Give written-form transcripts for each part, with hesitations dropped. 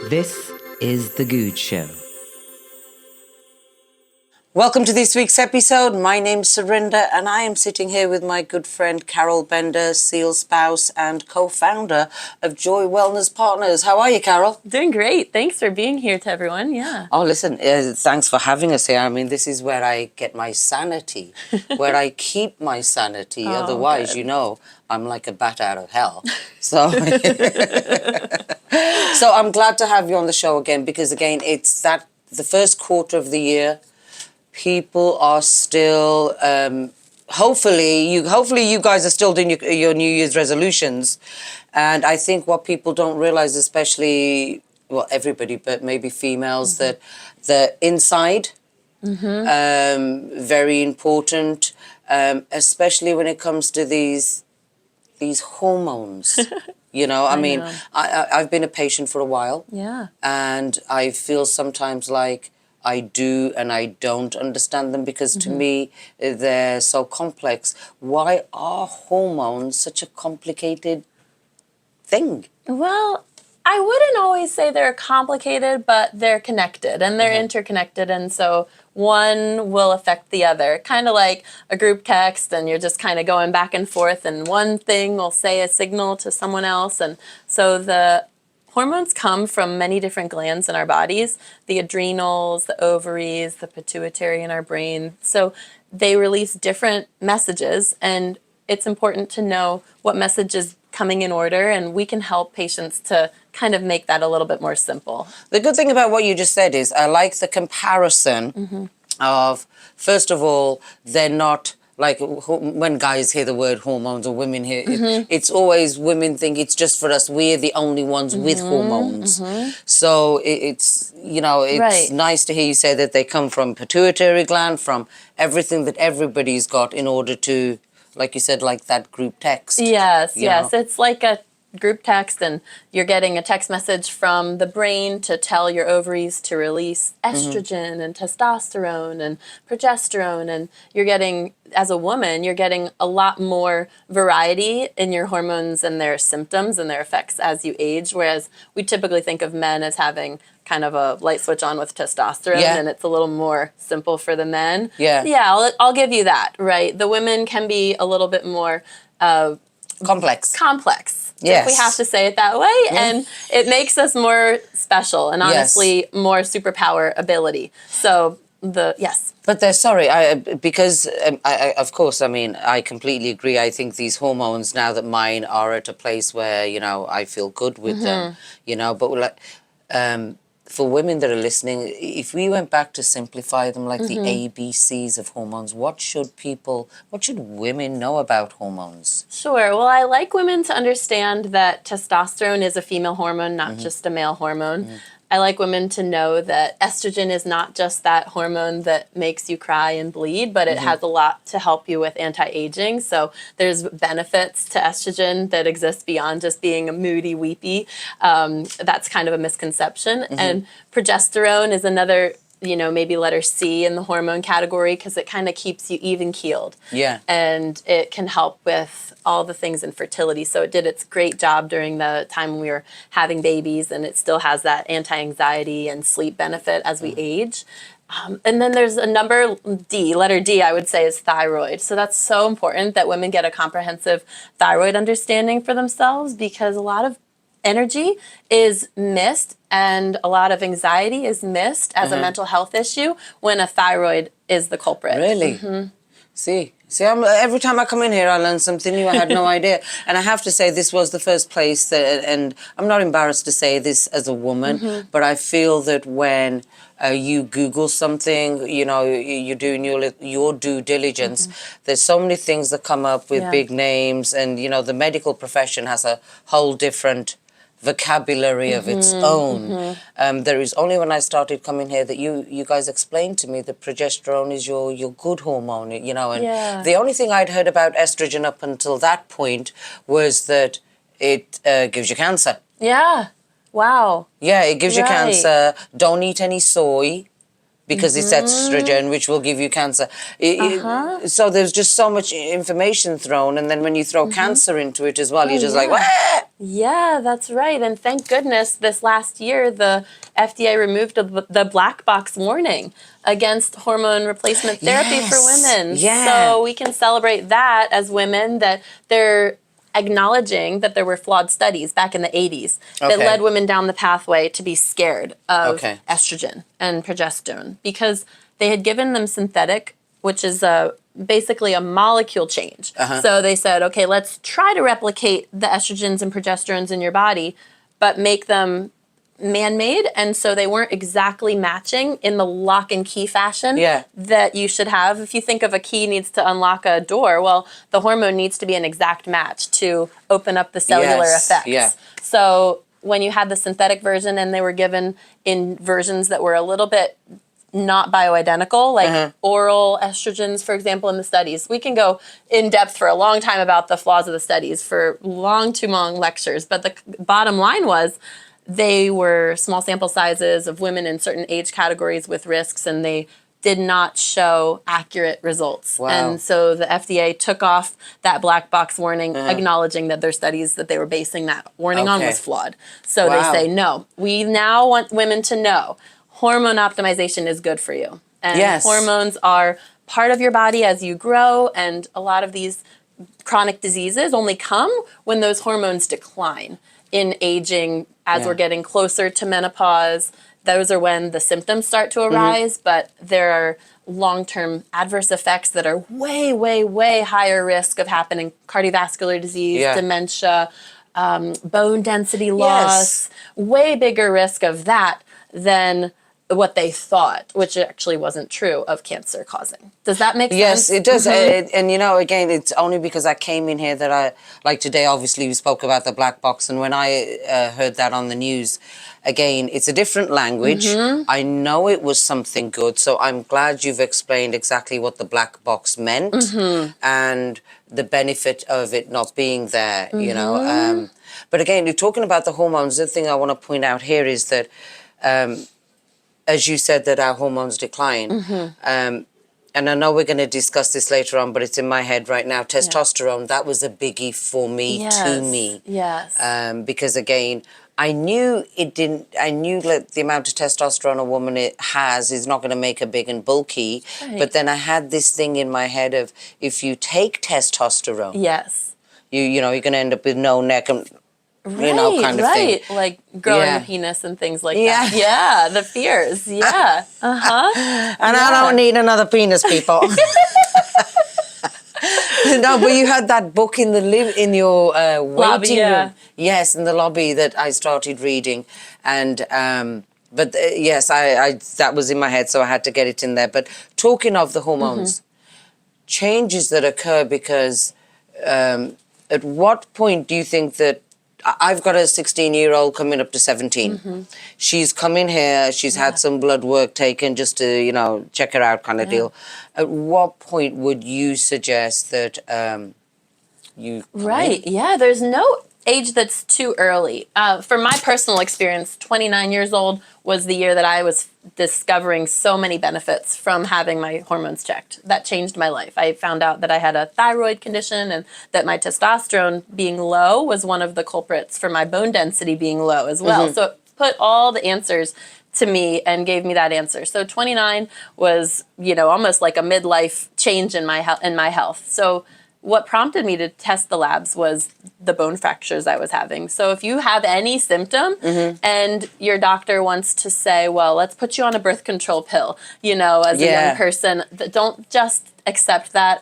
This is The Goode Show. Welcome to this week's episode. My name's Surinder and I am sitting here with my good friend Carol Bender, SEAL spouse and co-founder of Joy Wellness Partners. How are you, Carol? Doing great. Thanks for being here to everyone. Yeah. Oh, listen, thanks for having us here. I mean, this is where I get my sanity, where I keep my sanity. Otherwise, good. you know, I'm like a bat out of hell. So, so I'm glad to have you on the show again because, again, it's that the first quarter of the year. People are still, hopefully you guys are still doing your New Year's resolutions. And I think what people don't realize, especially, well, everybody, but maybe females, that the inside, very important, especially when it comes to these hormones. You know, I mean, I've been a patient for a while. Yeah. And I feel sometimes like I do and I don't understand them because to me they're so complex. Why are hormones such a complicated thing? Well, I wouldn't always say they're complicated, but they're connected and they're interconnected. And so one will affect the other, kind of like a group text and you're just kind of going back and forth and one thing will say a signal to someone else. And so the hormones come from many different glands in our bodies, the adrenals, the ovaries, the pituitary in our brain. So they release different messages, and it's important to know what message is coming in order, and we can help patients to kind of make that a little bit more simple. The good thing about what you just said is I like the comparison of, first of all, they're not like when guys hear the word hormones or women hear it's always women think it's just for us. We're the only ones with hormones. So it's, you know, it's nice to hear you say that they come from pituitary gland, from everything that everybody's got in order to, like you said, like that group text. Yes, know? It's like a group text and you're getting a text message from the brain to tell your ovaries to release estrogen and testosterone and progesterone, and you're getting, as a woman, you're getting a lot more variety in your hormones and their symptoms and their effects as you age, whereas we typically think of men as having kind of a light switch on with testosterone, and it's a little more simple for the men. Yeah, I'll give you that, right? The women can be a little bit more complex. Yes. If we have to say it that way. And it makes us more special and honestly more superpower ability. So But because of course, I mean, I completely agree. I think these hormones, now that mine are at a place where, you know, I feel good with them, you know, but like, for women that are listening, if we went back to simplify them, like the ABCs of hormones, what should women know about hormones? Sure. Well, I like women to understand that testosterone is a female hormone, not just a male hormone. I like women to know that estrogen is not just that hormone that makes you cry and bleed, but it has a lot to help you with anti-aging. So there's benefits to estrogen that exist beyond just being a moody, weepy. That's kind of a misconception. And progesterone is another, you know, maybe letter C in the hormone category because it kind of keeps you even keeled. Yeah. And it can help with all the things in fertility. So it did its great job during the time when we were having babies, and it still has that anti-anxiety and sleep benefit as we age. And then there's a number D, letter D, I would say, is thyroid. So that's so important that women get a comprehensive thyroid understanding for themselves, because a lot of energy is missed and a lot of anxiety is missed as a mental health issue when a thyroid is the culprit. Really? See, every time I come in here, I learn something new. I had no idea. And I have to say, this was the first place that, and I'm not embarrassed to say this as a woman, but I feel that when you Google something, you know, you're doing your due diligence, there's so many things that come up with big names, and, you know, the medical profession has a whole different vocabulary of its own. There is only when I started coming here that you guys explained to me that progesterone is your good hormone, you know, and the only thing I'd heard about estrogen up until that point was that it gives you cancer. Yeah. Wow. Yeah, it gives you cancer. Don't eat any soy. because it's estrogen, which will give you cancer. So there's just so much information thrown, and then when you throw cancer into it as well, you're just like, "Wah!" Yeah, that's right. And thank goodness this last year, the FDA removed the black box warning against hormone replacement therapy for women. So we can celebrate that as women, that they're acknowledging that there were flawed studies back in the 80s that led women down the pathway to be scared of estrogen and progesterone, because they had given them synthetic, which is basically a molecule change. So they said, okay, let's try to replicate the estrogens and progesterones in your body, but make them man-made, and so they weren't exactly matching in the lock and key fashion that you should have. If you think of a key needs to unlock a door, well, the hormone needs to be an exact match to open up the cellular effects. So when you had the synthetic version and they were given in versions that were a little bit not bioidentical, like oral estrogens, for example, in the studies. We can go in depth for a long time about the flaws of the studies for too long lectures, but the bottom line was they were small sample sizes of women in certain age categories with risks, and they did not show accurate results. And so the FDA took off that black box warning, acknowledging that their studies that they were basing that warning on was flawed. So they say, no, we now want women to know hormone optimization is good for you. And hormones are part of your body as you grow, and a lot of these chronic diseases only come when those hormones decline in aging. As we're getting closer to menopause, those are when the symptoms start to arise, but there are long-term adverse effects that are way, way, way higher risk of happening. Cardiovascular disease, dementia, bone density loss, way bigger risk of that than what they thought, which actually wasn't true, of cancer causing. Does that make sense? Yes, it does. And, you know, again, it's only because I came in here that like today, obviously, we spoke about the black box. And when I heard that on the news, again, it's a different language. I know it was something good. So I'm glad you've explained exactly what the black box meant and the benefit of it not being there, you know. But again, you're talking about the hormones. The thing I want to point out here is that as you said, that our hormones decline. And I know we're going to discuss this later on, but it's in my head right now. Testosterone, that was a biggie for me, to me. Because again, I knew that the amount of testosterone a woman has is not going to make her big and bulky. But then I had this thing in my head of, if you take testosterone, you know, you're going to end up with no neck and, you know, kind of thing. Like growing a penis and things like that. Yeah, the fears. And I don't need another penis, people. No, but you had that book in your waiting room. Yes, in the lobby that I started reading, and but yes, I that was in my head, so I had to get it in there. But talking of the hormones, changes that occur, because at what point do you think that I've got a 16-year-old coming up to 17. She's come in here, she's had some blood work taken just to, you know, check her out kind of deal. At what point would you suggest that you come in? Yeah, there's no age that's too early. For my personal experience, 29 years old was the year that I was discovering so many benefits from having my hormones checked. That changed my life. I found out that I had a thyroid condition and that my testosterone being low was one of the culprits for my bone density being low as well. So it put all the answers to me and gave me that answer. So 29 was, you know, almost like a midlife change in my health. So what prompted me to test the labs was the bone fractures I was having. So if you have any symptom and your doctor wants to say, well, let's put you on a birth control pill, you know, as a young person, don't just accept that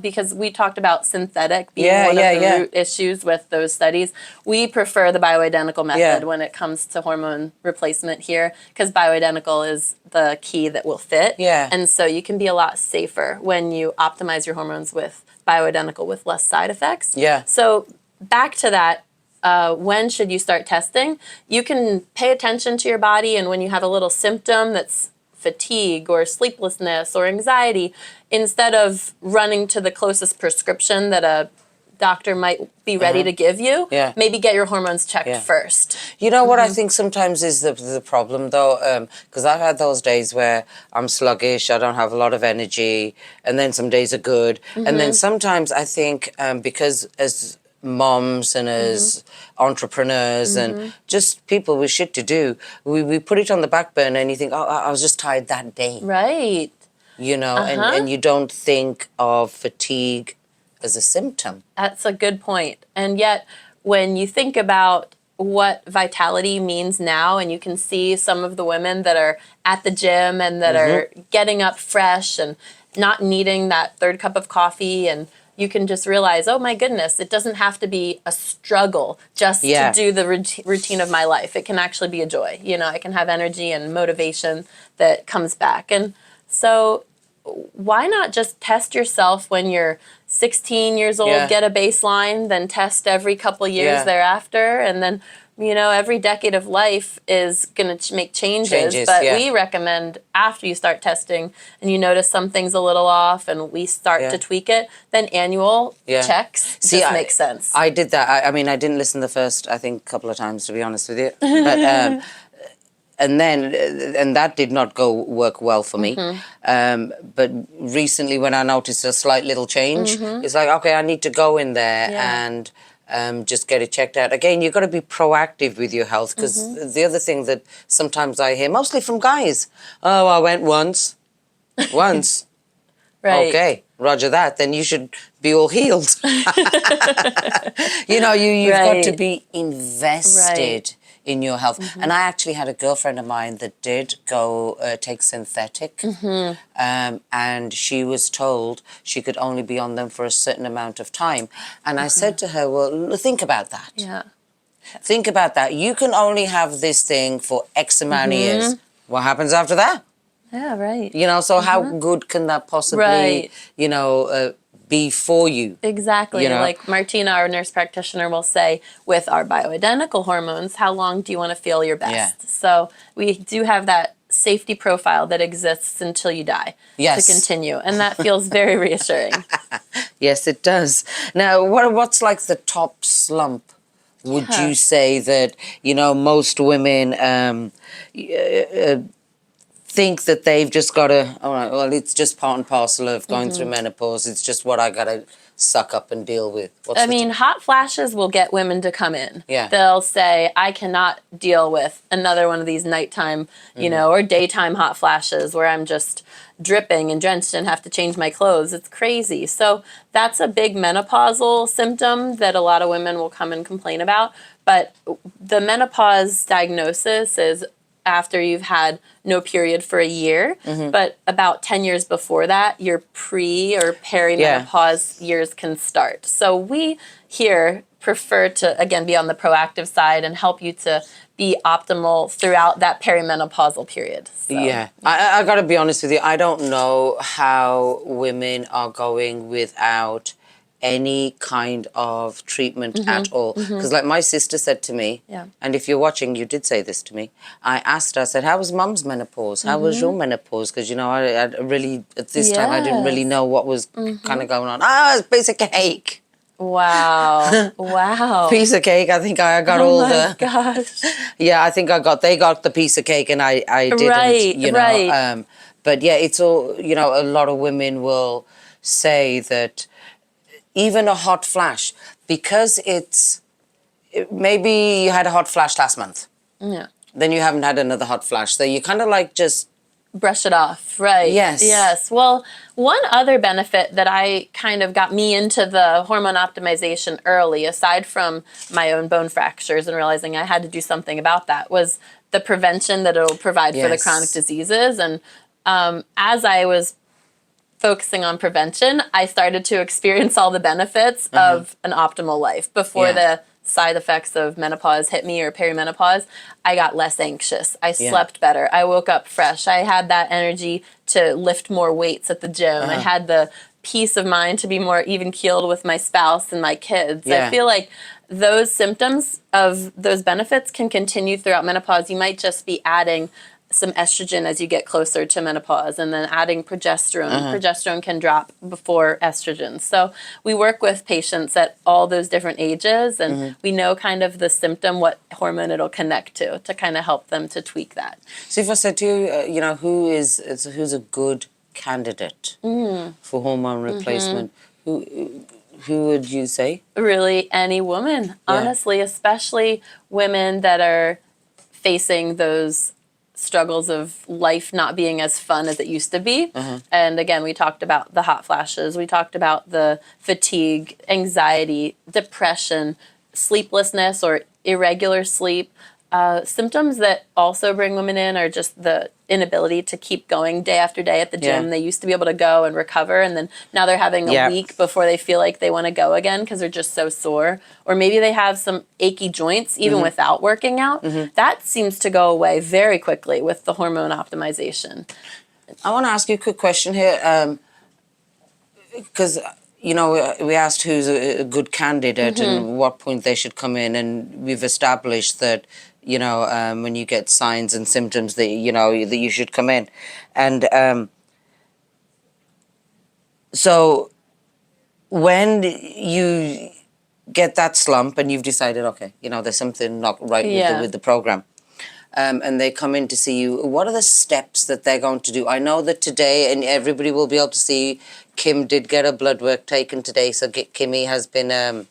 because we talked about synthetic being one of the root issues with those studies. We prefer the bioidentical method when it comes to hormone replacement here, because bioidentical is the key that will fit. And so you can be a lot safer when you optimize your hormones with bioidentical with less side effects. So back to that, when should you start testing? You can pay attention to your body, and when you have a little symptom that's fatigue or sleeplessness or anxiety, instead of running to the closest prescription that doctor might be ready to give you, Yeah. maybe get your hormones checked Yeah. first. You know what I think sometimes is the problem, though? Because I've had those days where I'm sluggish, I don't have a lot of energy, and then some days are good. And then sometimes I think because as moms and as entrepreneurs and just people with shit to do, we put it on the back burner and you think, oh, I was just tired that day. Right. You know, and you don't think of fatigue as a symptom. That's a good point. And yet, when you think about what vitality means now, and you can see some of the women that are at the gym and that are getting up fresh and not needing that third cup of coffee, and you can just realize, oh my goodness, it doesn't have to be a struggle just to do the routine of my life. It can actually be a joy. You know, I can have energy and motivation that comes back. And so why not just test yourself when you're 16 years old, get a baseline, then test every couple years thereafter, and then, you know, every decade of life is going to make changes. But we recommend after you start testing and you notice something's a little off and we start to tweak it, then annual checks just make sense. I did that. I mean, I didn't listen the first, I think, couple of times, to be honest with you. But and that did not work well for me. But recently, when I noticed a slight little change, it's like, okay, I need to go in there and just get it checked out. Again, you've got to be proactive with your health, because the other thing that sometimes I hear, mostly from guys, oh, I went once. Right. Okay, roger that. Then you should be all healed. You know, you've got to be invested in your health. And I actually had a girlfriend of mine that did go take synthetic, and she was told she could only be on them for a certain amount of time. And I said to her, well, think about that. Yeah. Think about that. You can only have this thing for X amount of years. What happens after that? Yeah, right. You know, so how good can that possibly, you know, be for you? Exactly. You know? Like Martina, our nurse practitioner, will say, with our bioidentical hormones, how long do you want to feel your best? So we do have that safety profile that exists until you die to continue. And that feels very reassuring. Yes, it does. Now, what's like the top slump? Would you say that, you know, most women think that they've just got to, all right, well, it's just part and parcel of going through menopause. It's just what I got to suck up and deal with. I mean, hot flashes will get women to come in. Yeah. They'll say, I cannot deal with another one of these nighttime, you know, or daytime hot flashes where I'm just dripping and drenched and have to change my clothes. It's crazy. So that's a big menopausal symptom that a lot of women will come and complain about. But the menopause diagnosis is after you've had no period for a year, but about 10 years before that, your pre or perimenopause years can start. So we here prefer to, again, be on the proactive side and help you to be optimal throughout that perimenopausal period. So, I got to be honest with you. I don't know how women are going without any kind of treatment at all. Because like my sister said to me, and if you're watching, you did say this to me, I asked her, I said, how was Mum's menopause? How was your menopause? Because, you know, I really, at this time, I didn't really know what was kind of going on. Oh, it's a piece of cake. Wow. Wow. Piece of cake. I think I got all the... gosh. Yeah, I think they got the piece of cake and I didn't, you know. But yeah, it's all, you know, a lot of women will say that even a hot flash, because maybe you had a hot flash last month. Yeah. Then you haven't had another hot flash. So you kind of like just... brush it off, right? Yes. Yes. Well, one other benefit that I kind of got me into the hormone optimization early, aside from my own bone fractures and realizing I had to do something about that, was the prevention that it'll provide for the chronic diseases. And as I was focusing on prevention, I started to experience all the benefits of an optimal life. Before the side effects of menopause hit me or perimenopause, I got less anxious. I slept better. I woke up fresh. I had that energy to lift more weights at the gym. I had the peace of mind to be more even-keeled with my spouse and my kids. I feel like those symptoms of those benefits can continue throughout menopause. You might just be adding some estrogen as you get closer to menopause, and then adding progesterone. Progesterone can drop before estrogen. So we work with patients at all those different ages, and we know kind of the symptom, what hormone it'll connect to kind of help them to tweak that. So if I said to you, who's a good candidate for hormone replacement, who would you say? Really, any woman, honestly, especially women that are facing those struggles of life not being as fun as it used to be. And again, we talked about the hot flashes, we talked about the fatigue, anxiety, depression, sleeplessness or irregular sleep. Symptoms that also bring women in are just the inability to keep going day after day at the gym. They used to be able to go and recover, and then now they're having a week before they feel like they want to go again because they're just so sore. Or maybe they have some achy joints even without working out. That seems to go away very quickly with the hormone optimization. I want to ask you a quick question here, because we asked who's a good candidate and what point they should come in, and we've established that when you get signs and symptoms that that you should come in, and so when you get that slump and you've decided, okay, there's something not right with the program, and they come in to see you, what are the steps that they're going to do? I know that today, and everybody will be able to see, Kim did get her blood work taken today, so Kimmy has been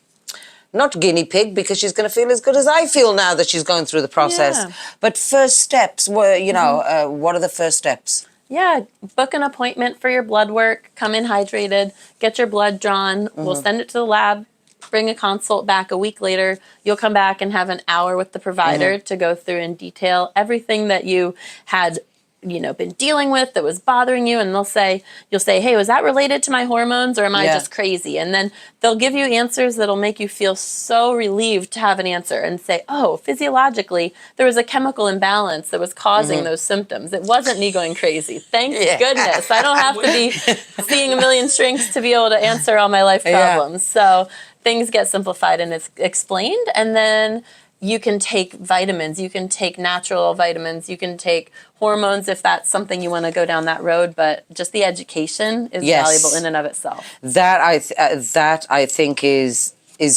not guinea pig, because she's going to feel as good as I feel now that she's going through the process. But first steps were, what are the first steps? Yeah, book an appointment for your blood work, come in hydrated, get your blood drawn, we'll send it to the lab, bring a consult back a week later. You'll come back and have an hour with the provider to go through in detail everything that you had been dealing with that was bothering you, and you'll say, hey, was that related to my hormones, or am I just crazy? And then they'll give you answers that'll make you feel so relieved to have an answer and say, oh, physiologically, there was a chemical imbalance that was causing those symptoms. It wasn't me going crazy. Thank goodness. I don't have to be seeing a million shrinks to be able to answer all my life problems. So things get simplified and it's explained, and then you can take vitamins, you can take natural vitamins, you can take hormones if that's something you want to go down that road, but just the education is valuable in and of itself. That I think is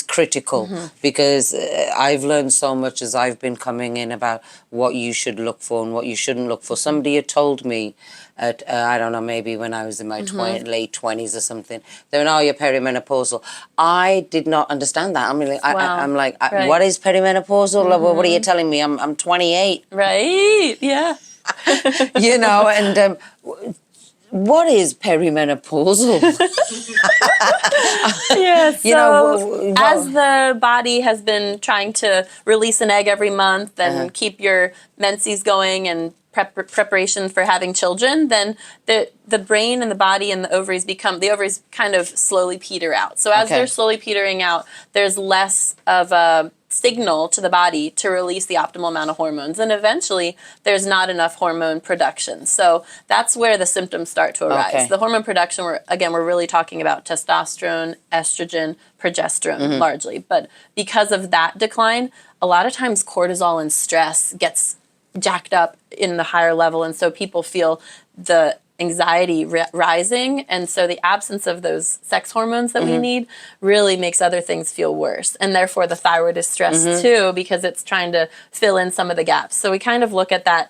critical, because I've learned so much as I've been coming in about what you should look for and what you shouldn't look for. Somebody had told me at, I don't know, maybe when I was in my late 20s or something, they went, oh, you're perimenopausal. I did not understand that. I mean, I'm like, what is perimenopausal? What are you telling me? I'm 28. Right, yeah. And what is perimenopausal? As the body has been trying to release an egg every month and keep your menses going and preparation for having children, then the brain and the body and the ovaries kind of slowly peter out. So as they're slowly petering out, there's less of a signal to the body to release the optimal amount of hormones, and eventually there's not enough hormone production. So that's where the symptoms start to arise. The hormone production, we're really talking about testosterone, estrogen, progesterone largely, but because of that decline, a lot of times cortisol and stress gets jacked up in the higher level, and so people feel the anxiety rising, and so the absence of those sex hormones that we need really makes other things feel worse, and therefore the thyroid is stressed too, because it's trying to fill in some of the gaps. So we kind of look at that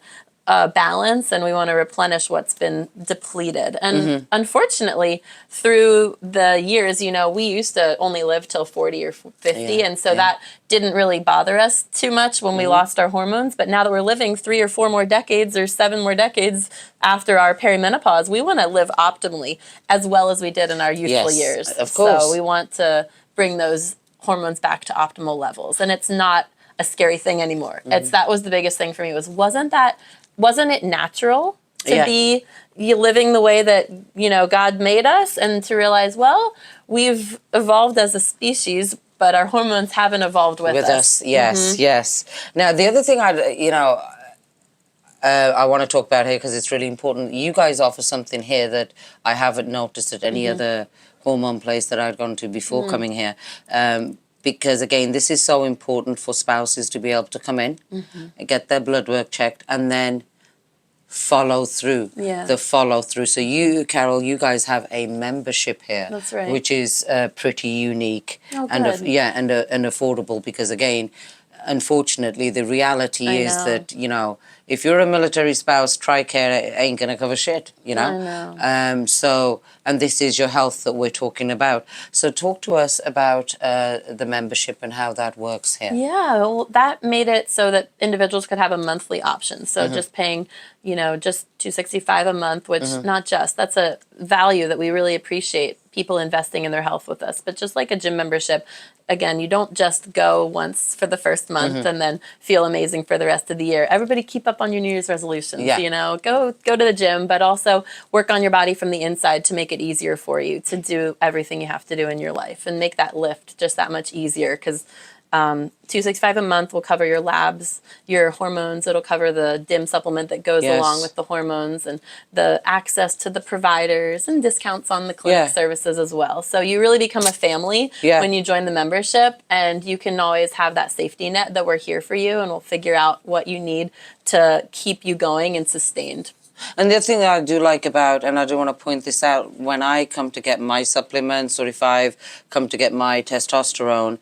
balance, and we want to replenish what's been depleted. And unfortunately, through the years, we used to only live till 40 or 50, and so that didn't really bother us too much when we lost our hormones. But now that we're living 3 or 4 more decades or 7 more decades after our perimenopause, we want to live optimally as well as we did in our youthful years. Of course. So we want to bring those hormones back to optimal levels, and it's not a scary thing anymore. That was the biggest thing for me, wasn't it natural to be living the way that, God made us, and to realize, well, we've evolved as a species, but our hormones haven't evolved with us. Yes. Now, the other thing I want to talk about here, because it's really important, you guys offer something here that I haven't noticed at any other hormone place that I'd gone to before coming here. Because, again, this is so important for spouses to be able to come in and get their blood work checked, and then follow through. Yeah. The follow through. So you, Carol, you guys have a membership here. That's right. Which is pretty unique. Oh, and good. and affordable, because again, unfortunately, the reality is that, you know, if you're a military spouse, TRICARE ain't going to cover shit, you know? I know. So, and this is your health that we're talking about. So talk to us about the membership and how that works here. Yeah, well, that made it so that individuals could have a monthly option. So just paying, you know, just $265 a month, which not just, that's a value that we really appreciate, people investing in their health with us. But just like a gym membership, again, you don't just go once for the first month and then feel amazing for the rest of the year. Everybody keep up on your New Year's resolutions, you know, go to the gym, but also work on your body from the inside to make it easier for you to do everything you have to do in your life and make that lift just that much easier, because $265 a month will cover your labs, your hormones. It'll cover the DIM supplement that goes along with the hormones, and the access to the providers and discounts on the clinic services as well. So you really become a family when you join the membership, and you can always have that safety net that we're here for you, and we'll figure out what you need to keep you going and sustained. And the other thing that I do like about, and I do want to point this out, when I come to get my supplements, or if I've come to get my testosterone,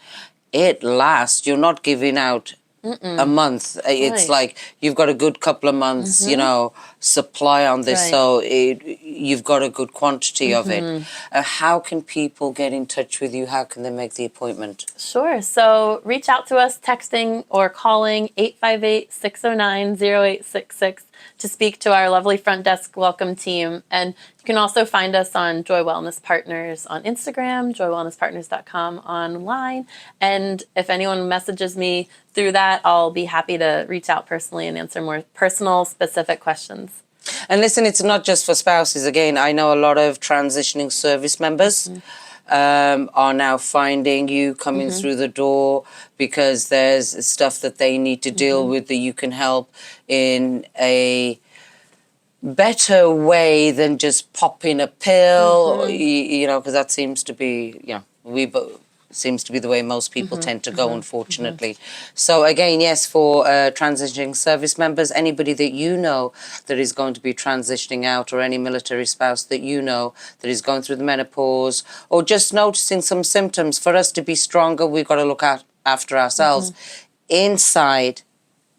it lasts. You're not giving out a month. It's like you've got a good couple of months, you know, supply on this. So you've got a good quantity of it. How can people get in touch with you? How can they make the appointment? Sure. So reach out to us texting or calling 858-609-0866 to speak to our lovely front desk welcome team. And you can also find us on Joy Wellness Partners on Instagram, joywellnesspartners.com online. And if anyone messages me through that, I'll be happy to reach out personally and answer more personal, specific questions. And listen, it's not just for spouses. Again, I know a lot of transitioning service members are now finding you coming through the door because there's stuff that they need to deal with that you can help in a better way than just popping a pill, you know, because that seems to be, you know, seems to be the way most people tend to go, unfortunately. So again, yes, for transitioning service members, anybody that you know that is going to be transitioning out, or any military spouse that you know that is going through the menopause, or just noticing some symptoms, for us to be stronger, we've got to look after ourselves inside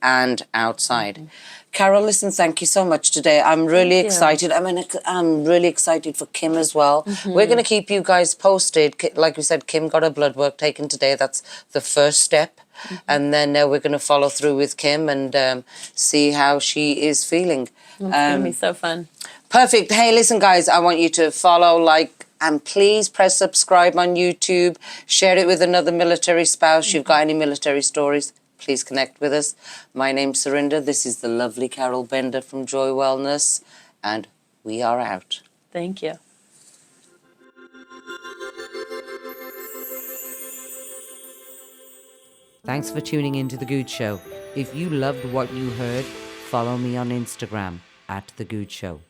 and outside. Carol, listen, thank you so much today. I'm really excited. I mean, I'm really excited for Kim as well. We're going to keep you guys posted. Like we said, Kim got her blood work taken today. That's the first step. And then we're going to follow through with Kim and see how she is feeling. It's going to be so fun. Perfect. Hey, listen, guys, I want you to follow, like, and please press subscribe on YouTube. Share it with another military spouse. You've got any military stories, please connect with us. My name's Surinder. This is the lovely Carol Bender from Joy Wellness, and we are out. Thank you. Thanks for tuning in to The Goode Show. If you loved what you heard, follow me on Instagram @The Goode Show.